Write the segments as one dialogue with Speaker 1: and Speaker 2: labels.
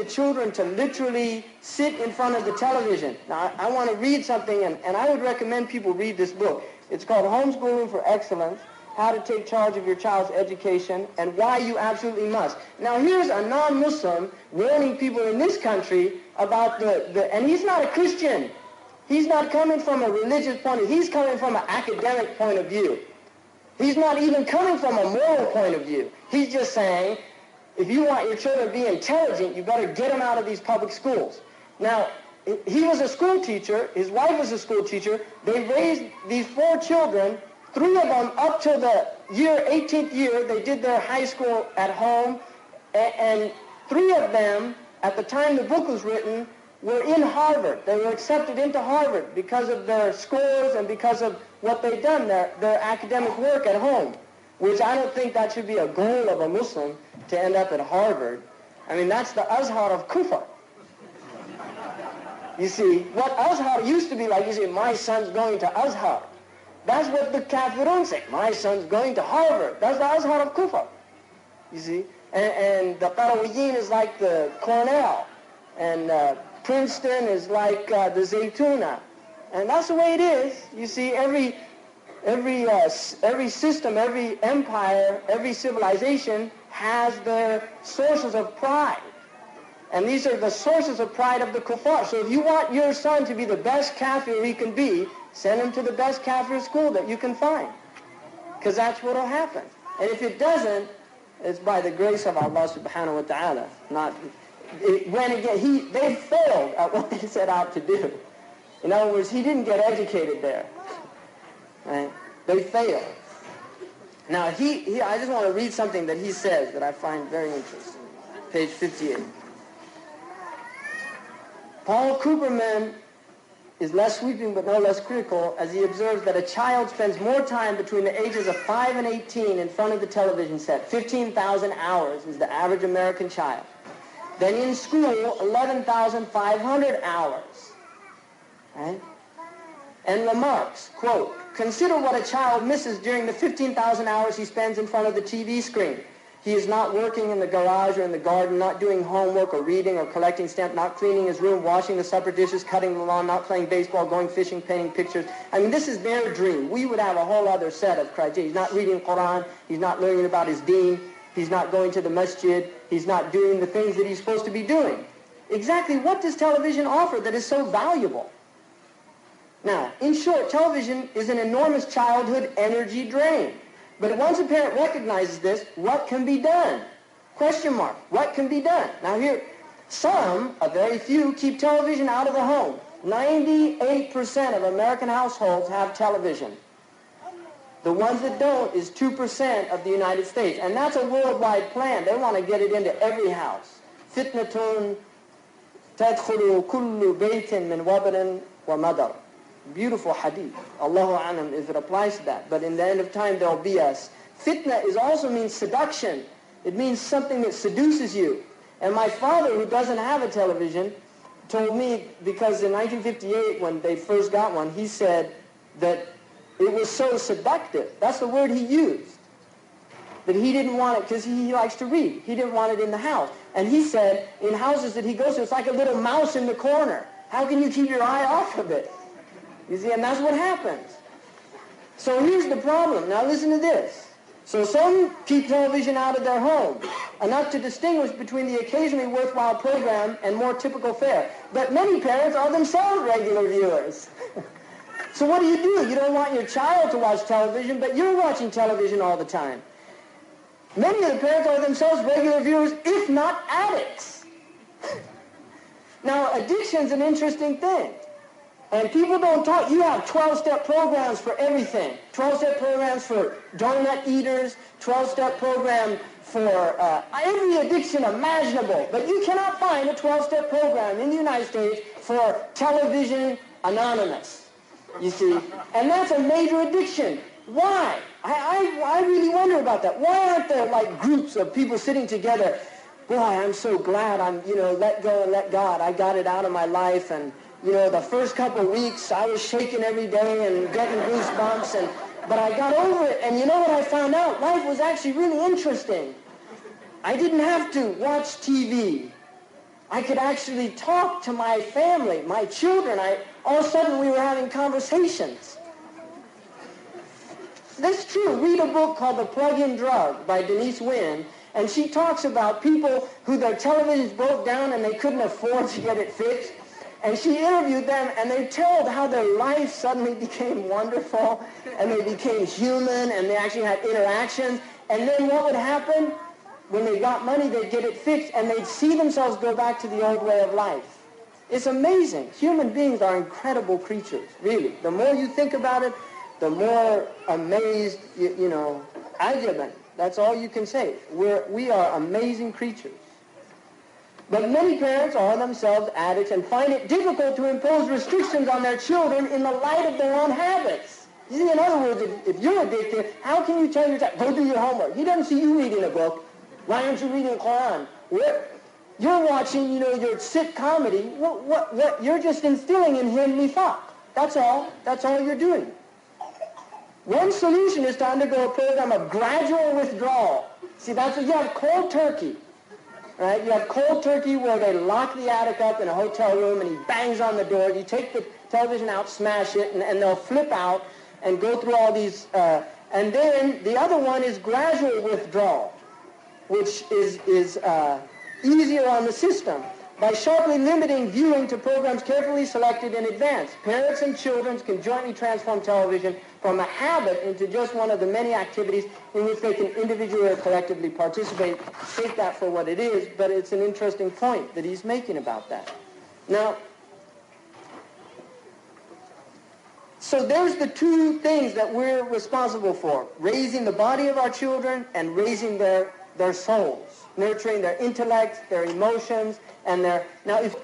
Speaker 1: children to literally sit in front of the television. Now, I want to read something, and I would recommend people read this book. It's called Homeschooling for Excellence, How to Take Charge of Your Child's Education, and Why You Absolutely Must. Now, here's a non-Muslim warning people in this country about and he's not a Christian. He's not coming from a religious point of view. He's coming from an academic point of view. He's not even coming from a moral point of view. He's just saying, if you want your children to be intelligent, you better get them out of these public schools. Now, he was a school teacher. His wife was a school teacher. They raised these 4 children, 3 of them up to the 18th year. They did their high school at home. And 3 of them, at the time the book was written, were in Harvard. They were accepted into Harvard because of their scores and because of what they'd done, their academic work at home, which I don't think that should be a goal of a Muslim, to end up at Harvard. I mean, that's the Azhar of Kufr. You see, what Azhar used to be like, you say, my son's going to Azhar. That's what the Kafirun say. My son's going to Harvard. That's the Azhar of Kufr. You see? And the Qarawiyyin is like the Cornell. And Princeton is like the Zaytuna. And that's the way it is. You see, every system, every empire, every civilization has their sources of pride. And these are the sources of pride of the kuffar. So if you want your son to be the best kafir he can be, send him to the best kafir school that you can find. Because that's what will happen. And if it doesn't, it's by the grace of Allah subhanahu wa ta'ala. They failed at what they set out to do. In other words, he didn't get educated there. Right? They failed. Now, I just want to read something that he says that I find very interesting. Page 58. Paul Cooperman is less sweeping but no less critical as he observes that a child spends more time between the ages of 5 and 18 in front of the television set. 15,000 hours is the average American child. Then in school, 11,500 hours. Right? And remarks, quote, consider what a child misses during the 15,000 hours he spends in front of the TV screen. He is not working in the garage or in the garden, not doing homework or reading or collecting stamps, not cleaning his room, washing the supper dishes, cutting the lawn, not playing baseball, going fishing, painting pictures. I mean, this is their dream. We would have a whole other set of criteria. He's not reading Quran. He's not learning about his deen. He's not going to the masjid. He's not doing the things that he's supposed to be doing. Exactly what does television offer that is so valuable? Now, in short, television is an enormous childhood energy drain. But once a parent recognizes this, what can be done? Question mark. What can be done? Now here, a very few, keep television out of the home. 98% of American households have television. The ones that don't is 2% of the United States. And that's a worldwide plan. They want to get it into every house. Fitnatun tadkhulu kullu baytin min wabarin wa madar. Beautiful hadith. Allahu alam if it applies to that. But in the end of time, there'll be us. Fitna also means seduction. It means something that seduces you. And my father, who doesn't have a television, told me, because in 1958, when they first got one, he said that it was so seductive. That's the word he used. That he didn't want it because he likes to read. He didn't want it in the house. And he said, in houses that he goes to, it's like a little mouse in the corner. How can you keep your eye off of it? You see, and that's what happens. So here's the problem. Now listen to this. So some keep television out of their home, enough to distinguish between the occasionally worthwhile program and more typical fare. But many parents are themselves regular viewers. So what do? You don't want your child to watch television, but you're watching television all the time. Many of the parents are themselves regular viewers, if not addicts. Now, addiction's an interesting thing. And people don't talk. You have 12-step programs for everything. 12-step programs for donut eaters, 12-step program for every addiction imaginable. But you cannot find a 12-step program in the United States for television anonymous, you see. And that's a major addiction. Why? I really wonder about that. Why aren't there like groups of people sitting together? Boy, I'm so glad I'm, let go and let God. I got it out of my life, and the first couple of weeks, I was shaking every day and getting goosebumps, but I got over it. And you know what I found out? Life was actually really interesting. I didn't have to watch TV. I could actually talk to my family, my children. All of a sudden we were having conversations. That's true. Read a book called The Plug-in Drug by Denise Wynn, and she talks about people who their televisions broke down and they couldn't afford to get it fixed. And she interviewed them, and they told how their life suddenly became wonderful, and they became human, and they actually had interactions. And then what would happen? When they got money, they'd get it fixed, and they'd see themselves go back to the old way of life. It's amazing. Human beings are incredible creatures, really. The more you think about it, the more amazed, ajaban. That's all you can say. We are amazing creatures. But many parents are themselves addicts and find it difficult to impose restrictions on their children in the light of their own habits. You see, in other words, if you're addicted, how can you tell your child, go do your homework? He doesn't see you reading a book. Why aren't you reading Quran? You're watching, your sit comedy. What? You're just instilling in him nifaq. That's all. That's all you're doing. One solution is to undergo a program of gradual withdrawal. See, that's what you have cold turkey. Right? You have cold turkey where they lock the addict up in a hotel room and he bangs on the door. You take the television out, smash it, and they'll flip out and go through all these. And then the other one is gradual withdrawal, which is easier on the system. By sharply limiting viewing to programs carefully selected in advance, parents and children can jointly transform television from a habit into just one of the many activities in which they can individually or collectively participate. Take that for what it is, but it's an interesting point that he's making about that. Now, so there's the two things that we're responsible for: raising the body of our children and raising their souls, nurturing their intellect, their emotions, and their... Now, if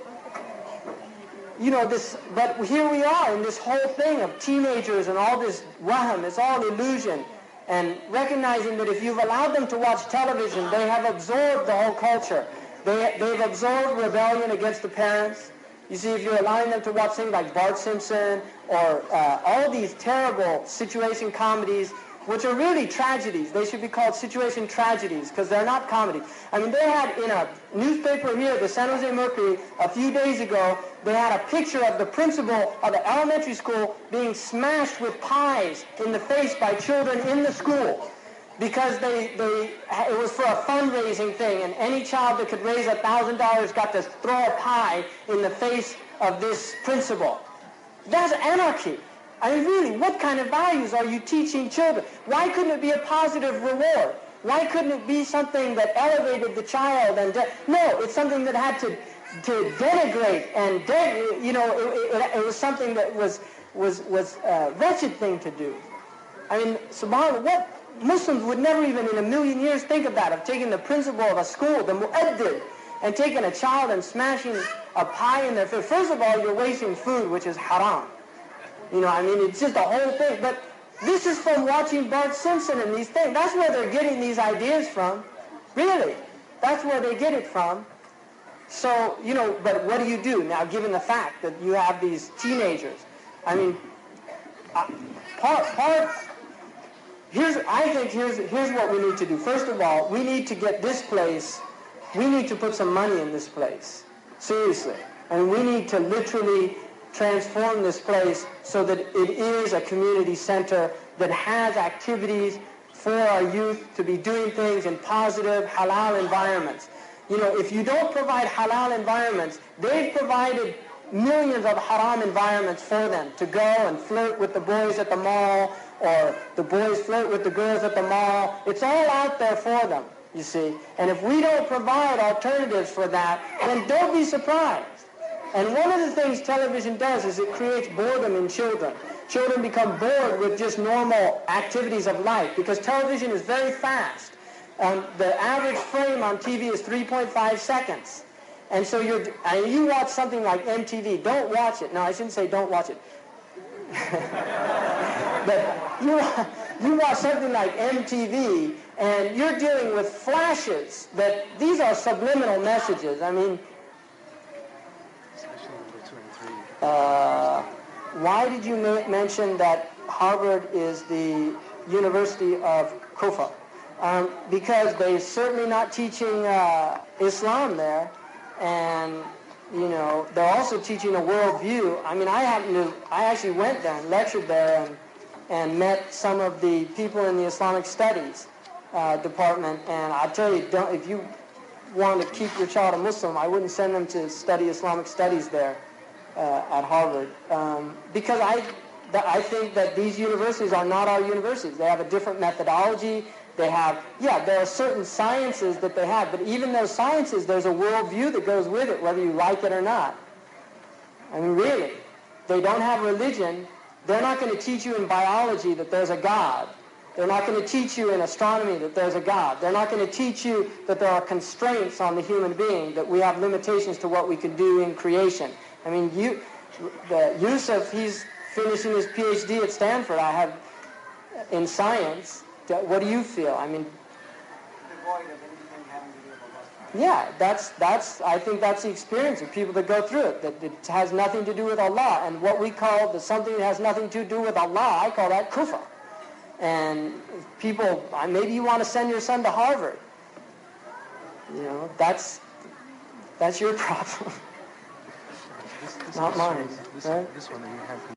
Speaker 1: this, but here we are in this whole thing of teenagers and all this wahm, it's all illusion, and recognizing that if you've allowed them to watch television, they have absorbed the whole culture. They've absorbed rebellion against the parents. You see, if you're allowing them to watch things like Bart Simpson or all these terrible situation comedies, which are really tragedies. They should be called situation tragedies because they're not comedy. I mean, they had in a newspaper here, the San Jose Mercury, a few days ago, they had a picture of the principal of the elementary school being smashed with pies in the face by children in the school because it was for a fundraising thing, and any child that could raise $1,000 got to throw a pie in the face of this principal. That's anarchy. I mean, really, what kind of values are you teaching children? Why couldn't it be a positive reward? Why couldn't it be something that elevated the child? No, it's something that had to denigrate and it was something that was a wretched thing to do. I mean, subhanAllah, what Muslims would never even in a million years think of that, of taking the principal of a school, the mu'addib, and taking a child and smashing a pie in their face. First of all, you're wasting food, which is haram. It's just a whole thing. But this is from watching Bart Simpson and these things. That's where they're getting these ideas from. Really. That's where they get it from. So, but what do you do now, given the fact that you have these teenagers? I mean, here's what we need to do. First of all, we need to get this place, we need to put some money in this place. Seriously. And we need to literally transform this place so that it is a community center that has activities for our youth to be doing things in positive, halal environments. If you don't provide halal environments, they've provided millions of haram environments for them to go and flirt with the boys at the mall, or the boys flirt with the girls at the mall. It's all out there for them, you see. And if we don't provide alternatives for that, then don't be surprised. And one of the things television does is it creates boredom in children. Children become bored with just normal activities of life because television is very fast. The average frame on TV is 3.5 seconds. And so you watch something like MTV. Don't watch it. No, I shouldn't say don't watch it. But you watch something like MTV, and you're dealing with flashes that these are subliminal messages. I mean, why did you mention that Harvard is the University of Kufa? Because they're certainly not teaching Islam there, and and they're also teaching a worldview. I mean, I actually went there and lectured there and met some of the people in the Islamic Studies department. And I tell you, if you want to keep your child a Muslim, I wouldn't send them to study Islamic Studies there at Harvard, because I think that these universities are not our universities. They have a different methodology. They have, there are certain sciences that they have, but even those sciences, there's a worldview that goes with it, whether you like it or not. I mean, really. They don't have religion. They're not going to teach you in biology that there's a God. They're not going to teach you in astronomy that there's a God. They're not going to teach you that there are constraints on the human being, that we have limitations to what we can do in creation. I mean, Yusuf, he's finishing his PhD at Stanford. I have in science. What do you feel? I mean,
Speaker 2: devoid of anything having to do with Allah.
Speaker 1: Yeah, I think that's the experience of people that go through it. That it has nothing to do with Allah, and what we call something that has nothing to do with Allah, I call that kufr. And people, maybe you want to send your son to Harvard. That's your problem, not mine.
Speaker 3: This one that you have.